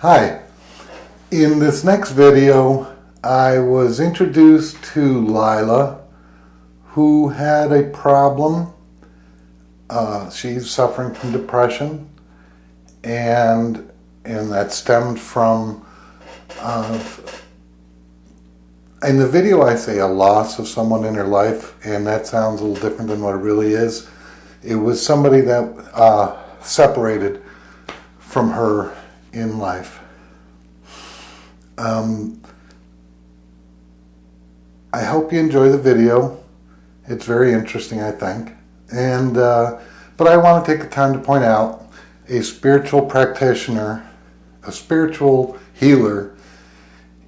Hi. In this next video, I was introduced to Lila, who had a problem. She's suffering from depression, and that stemmed from, in the video I say a loss of someone in her life, and that sounds a little different than what it really is. It was somebody that separated from her in life. I hope you enjoy the video. It's very interesting, I think. And but I want to take the time to point out a spiritual practitioner, a spiritual healer,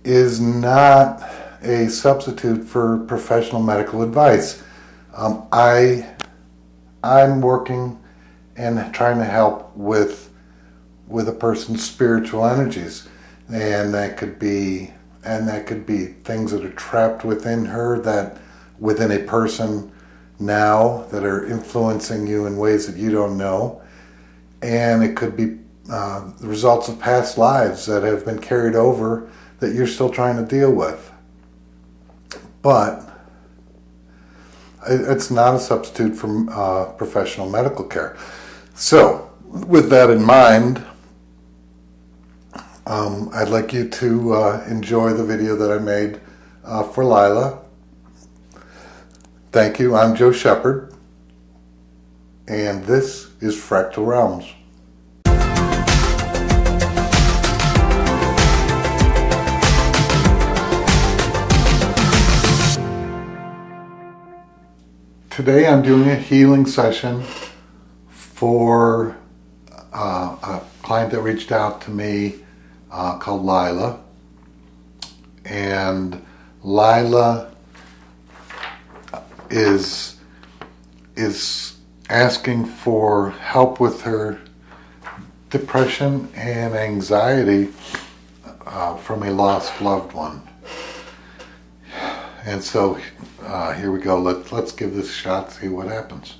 is not a substitute for professional medical advice. I'm working and trying to help with a person's spiritual energies, and that could be things that are trapped within her, that within a person now, that are influencing you in ways that you don't know, and it could be the results of past lives that have been carried over that you're still trying to deal with. But it's not a substitute for professional medical care. So, with that in mind, I'd like you to enjoy the video that I made for Lila. Thank you. I'm Joe Shepard, and this is Fractal Realms. Today I'm doing a healing session for a client that reached out to me called Lila. And Lila is asking for help with her depression and anxiety from a lost loved one. And so here we go. Let's give this a shot, see what happens.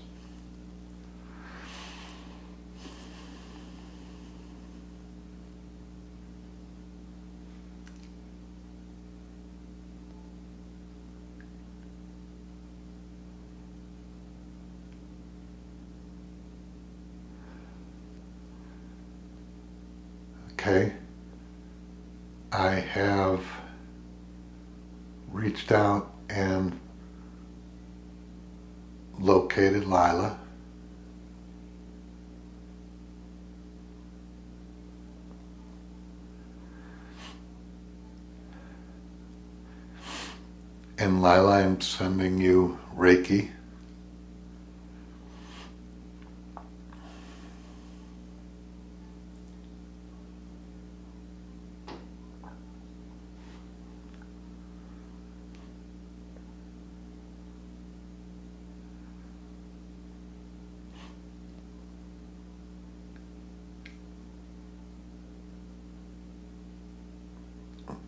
Okay, I have reached out and located Lila. And Lila, I'm sending you Reiki.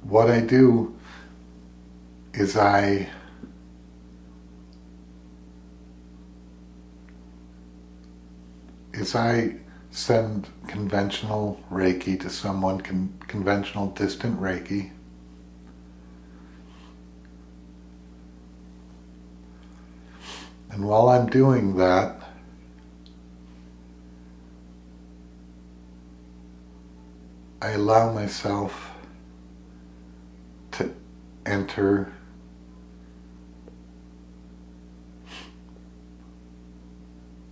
What I do is I send conventional Reiki to someone, conventional distant Reiki. And while I'm doing that, I allow myself to enter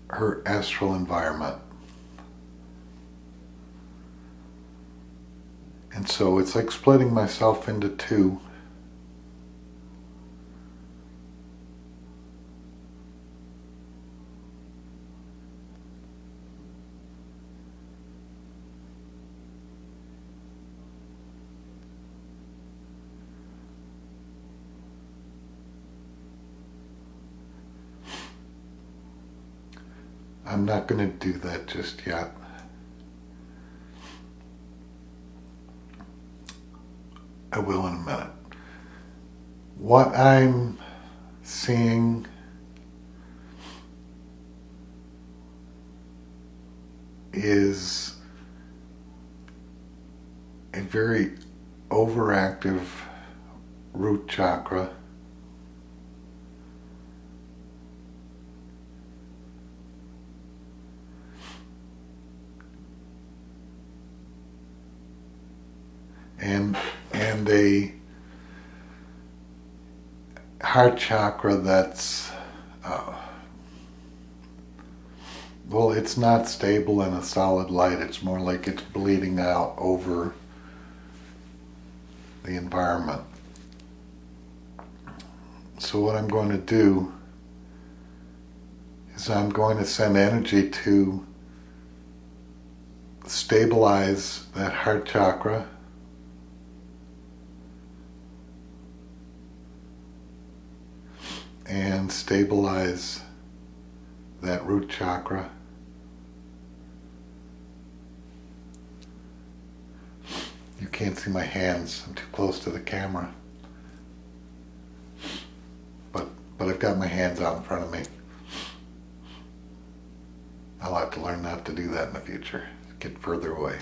her astral environment. And so it's like splitting myself into two. I'm not going to do that just yet. I will in a minute. What I'm seeing is a very overactive root chakra. And a heart chakra that's well, it's not stable in a solid light. It's more like it's bleeding out over the environment. So what I'm going to do is I'm going to send energy to stabilize that heart chakra, and stabilize that root chakra. You can't see my hands, I'm too close to the camera. But I've got my hands out in front of me. I'll have to learn not to do that in the future. Get further away.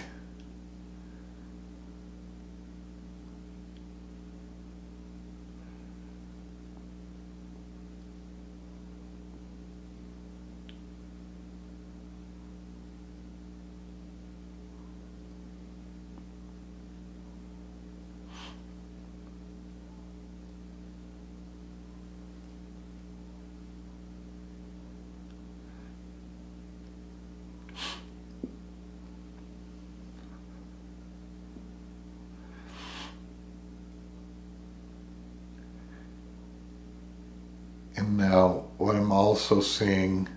And now what I'm also seeing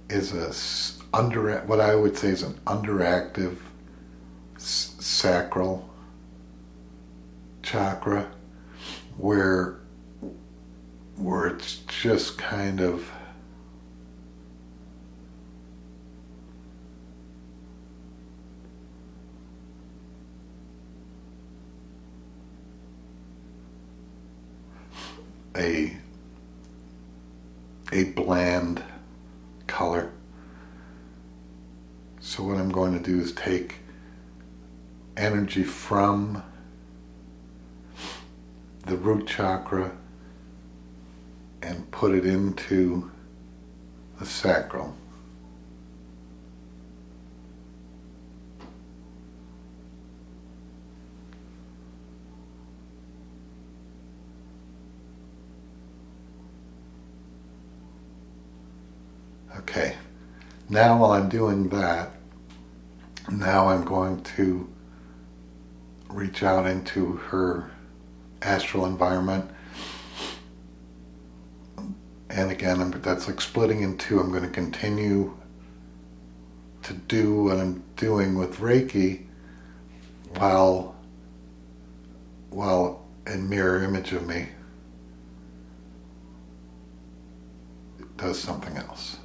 is what I would say is an underactive sacral chakra, where it's just kind of a bland color. So what I'm going to do is take energy from the root chakra and put it into the sacral. Okay, now while I'm doing that, now I'm going to reach out into her astral environment. And again, that's like splitting in two. I'm going to continue to do what I'm doing with Reiki while in mirror image of me it does something else.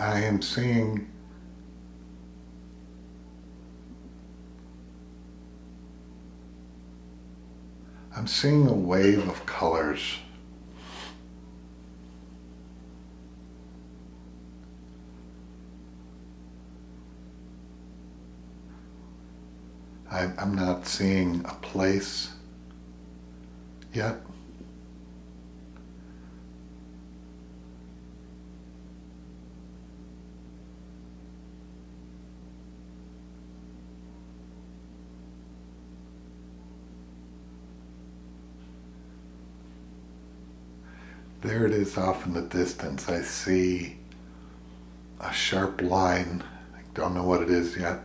I am seeing a wave of colors. I'm not seeing a place yet. There it is off in the distance. I see a sharp line. I don't know what it is yet.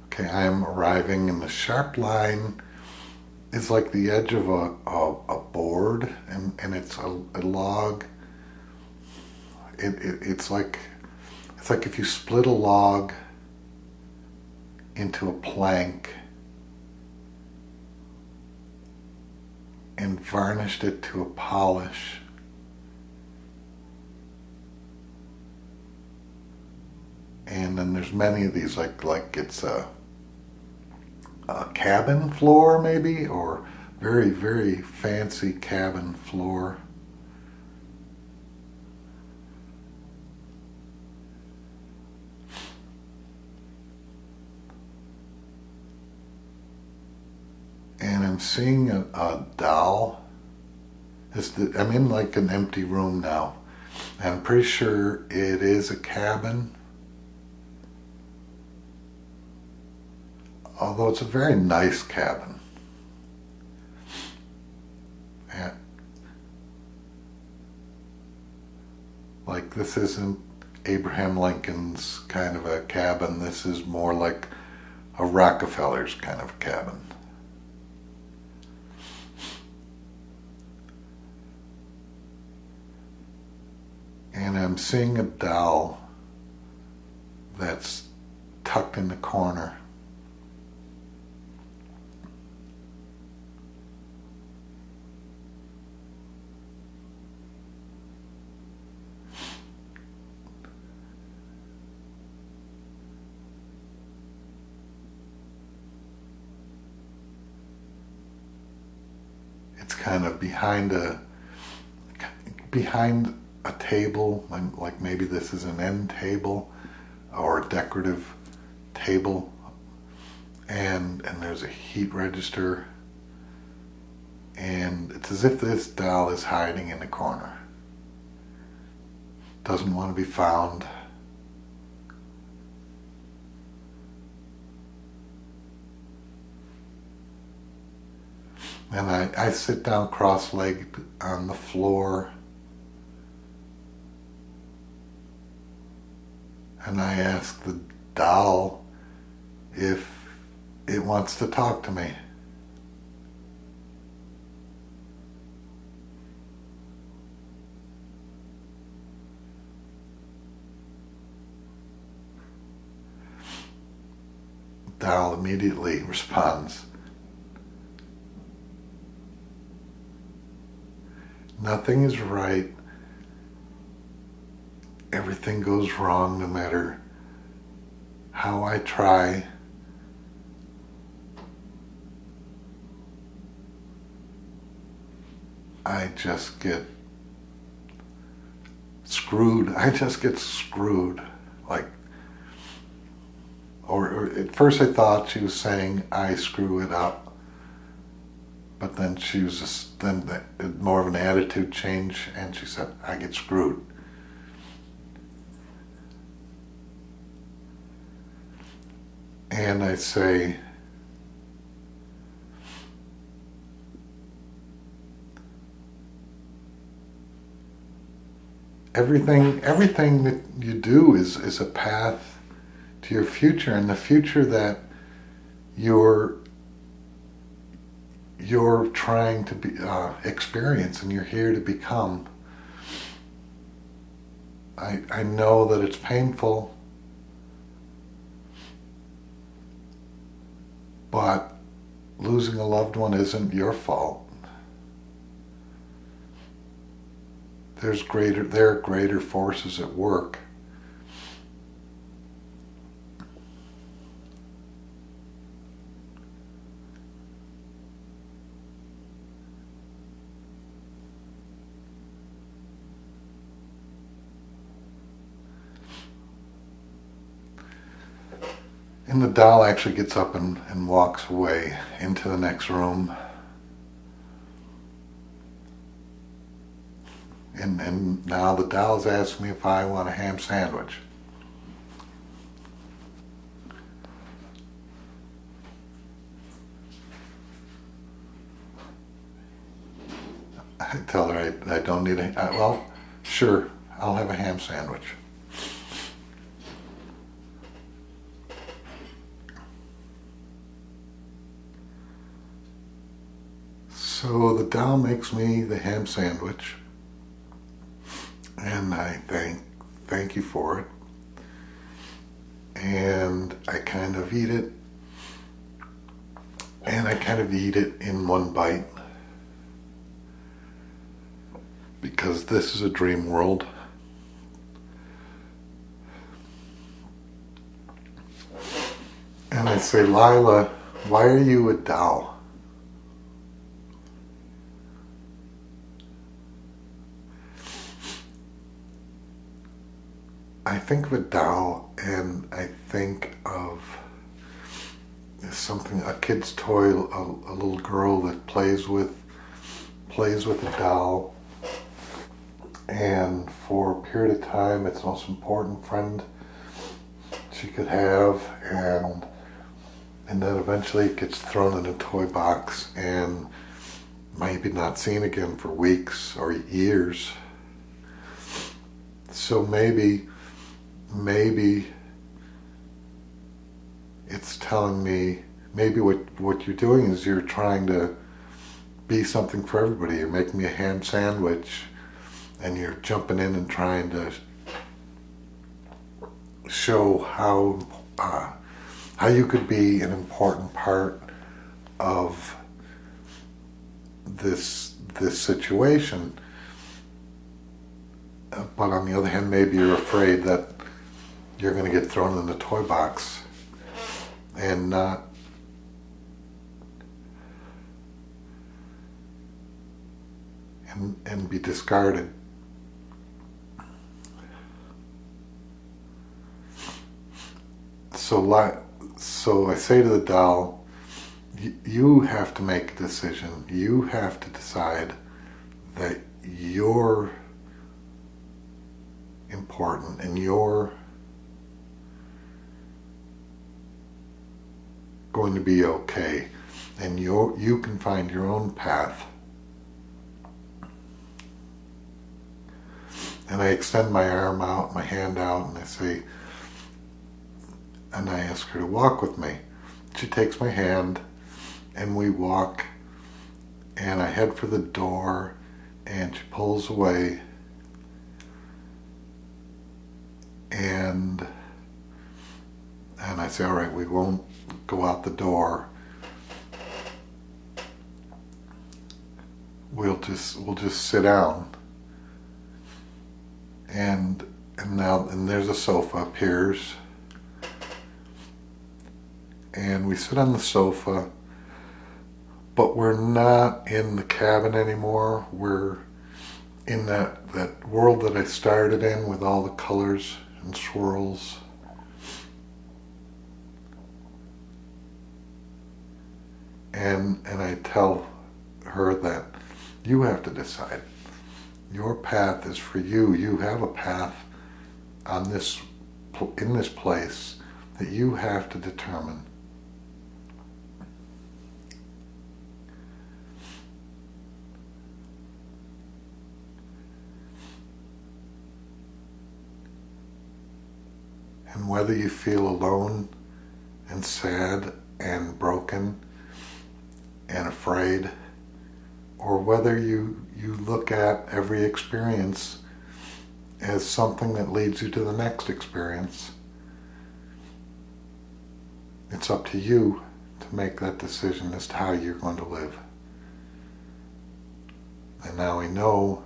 Okay, I am arriving, and the sharp line is like the edge of a board, and it's a log. It's like if you split a log into a plank and varnished it to a polish. And then there's many of these, like it's a cabin floor maybe, or very, very fancy cabin floor. And I'm seeing a doll. I'm in like an empty room now. And I'm pretty sure it is a cabin. Although it's a very nice cabin. And like, this isn't Abraham Lincoln's kind of a cabin. This is more like a Rockefeller's kind of cabin. And I'm seeing a doll that's tucked in the corner. It's kind of behind a table, like maybe this is an end table or a decorative table, and there's a heat register, and it's as if this doll is hiding in the corner, doesn't want to be found. And I sit down cross-legged on the floor, and I ask the doll if it wants to talk to me. The doll immediately responds, "Nothing is right. Everything goes wrong no matter how I try. I just get screwed. I just get screwed." Like, or at first I thought she was saying, "I screw it up." But then she was just, then more of an attitude change, and she said, "I get screwed." And I say, everything that you do is a path to your future, and the future that you're trying to be experience, and you're here to become. I know that it's painful, but losing a loved one isn't your fault. There are greater forces at work. And the doll actually gets up and walks away into the next room. And now the doll's asked me if I want a ham sandwich. I tell her I don't need well, sure, I'll have a ham sandwich. So the doll makes me the ham sandwich, and I thank you for it. And I kind of eat it, and I kind of eat it in one bite, because this is a dream world. And I say, Lila, why are you a doll? I think of a doll, and I think of something, a kid's toy, a little girl that plays with a doll, and for a period of time it's the most important friend she could have, and then eventually it gets thrown in a toy box and maybe not seen again for weeks or years. So maybe it's telling me, maybe what you're doing is you're trying to be something for everybody. You're making me a ham sandwich, and you're jumping in and trying to show how you could be an important part of this situation. But on the other hand, maybe you're afraid that you're going to get thrown in the toy box and not and be discarded. So I say to the doll, you have to make a decision. You have to decide that you're important and you're going to be okay, and you can find your own path. And I extend my arm out, my hand out, and I say, and I ask her to walk with me. She takes my hand, and we walk, and I head for the door, and she pulls away, and I say, all right, we won't go out the door. We'll just sit down. And there's a sofa appears, and we sit on the sofa, but we're not in the cabin anymore. We're in that world that I started in, with all the colors and swirls. And I tell her that you have to decide. Your path is for you. You have a path in this place that you have to determine. And whether you feel alone and sad and broken and afraid, or whether you look at every experience as something that leads you to the next experience, it's up to you to make that decision as to how you're going to live. And now I know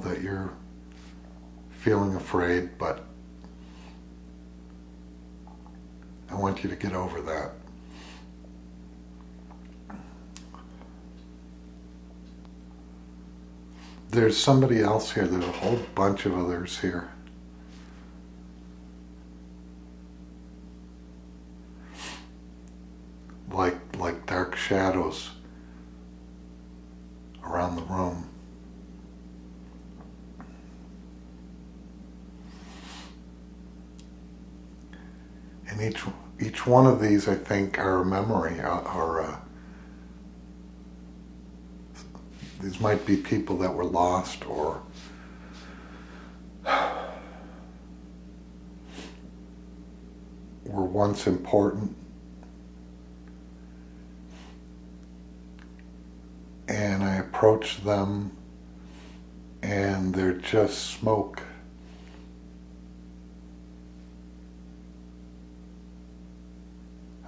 that you're feeling afraid, but I want you to get over that. There's somebody else here. There's a whole bunch of others here. Like dark shadows around the room. And each one of these, I think, are a memory, these might be people that were lost, or once important, and I approach them and they're just smoke.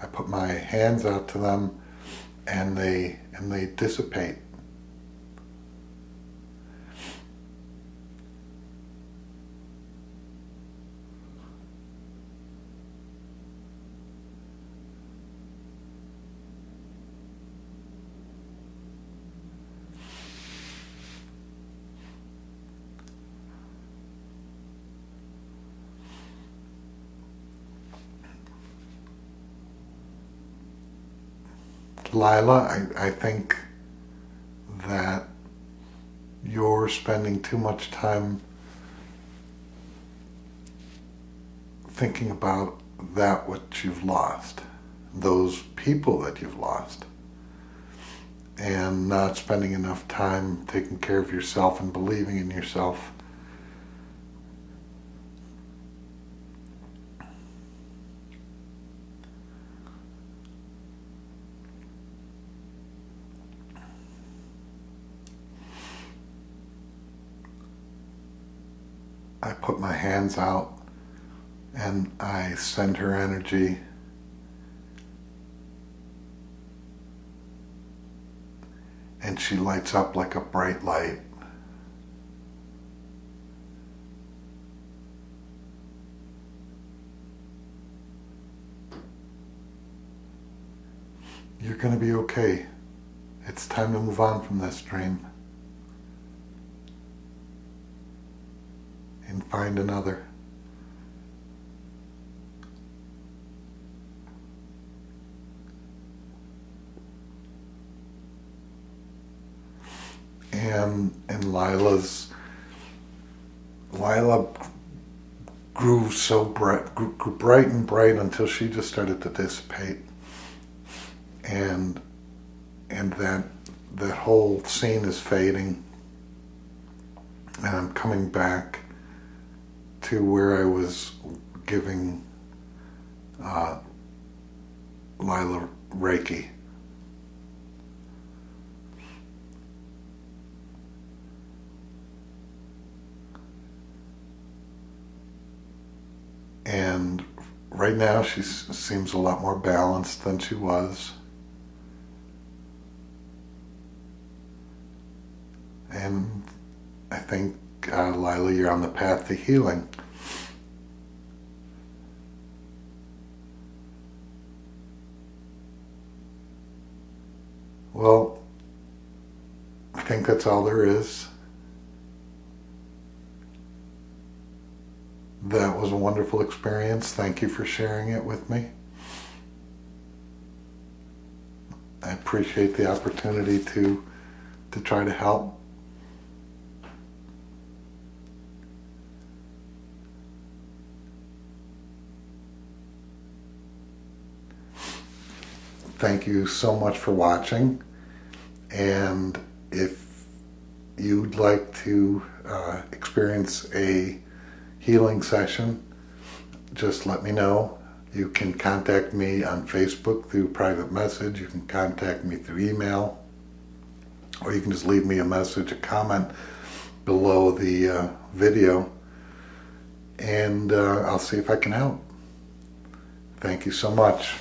I put my hands out to them and they dissipate. Lila, I think that you're spending too much time thinking about that what you've lost, those people that you've lost, and not spending enough time taking care of yourself and believing in yourself. I put my hands out and I send her energy, and she lights up like a bright light. You're going to be okay. It's time to move on from this dream and find another. And Lila grew so bright, grew bright and bright until she just started to dissipate, and that whole scene is fading, and I'm coming back to where I was giving Lila Reiki. And right now she seems a lot more balanced than she was. And I think, Lila, you're on the path to healing. Well, I think that's all there is. That was a wonderful experience. Thank you for sharing it with me. I appreciate the opportunity to try to help. Thank you so much for watching, and if you'd like to experience a healing session, just let me know. You can contact me on Facebook through private message, you can contact me through email, or you can just leave me a message, a comment below the video, and I'll see if I can help. Thank you so much.